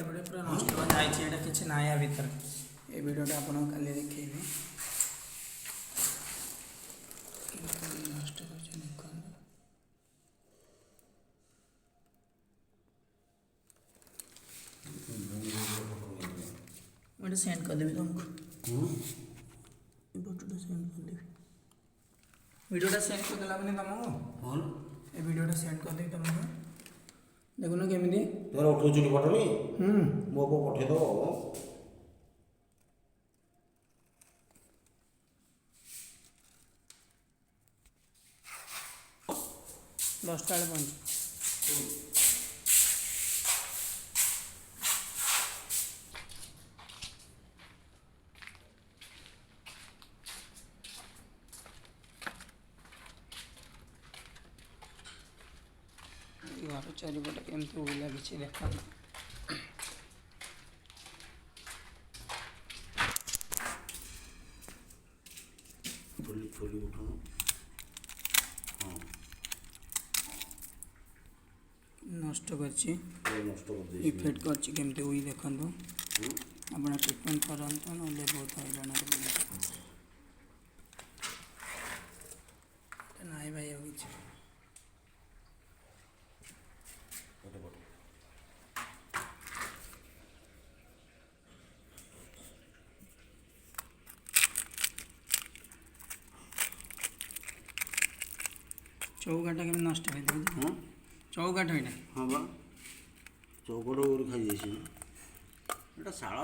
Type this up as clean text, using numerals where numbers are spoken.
एपटे पूरा नष्ट हो जाए किसी ना या भीतर ये वीडियोटा आपको काली देखी नष्ट कर सेंड करदेवी तुमको फोटोटा सेंड करदेवी वीडियोटा सेंड करदेला मैंने तुमको ये वीडियोटा सेंड करदेवी तुमको देखुन केमी तोर उठौछु पठनी मो को पठे दो 10टा बेले पहुँच घर चारिपटे केमती उड़िला किसी देखा नष्ट इफेक्ट करमती उई देखु आप ट्रिटमेंट करते ना बहुत हईराण नाई भाई किसी चौकाटा के नष्ट हो चौकाट हाँ बा चौकट खाई शाल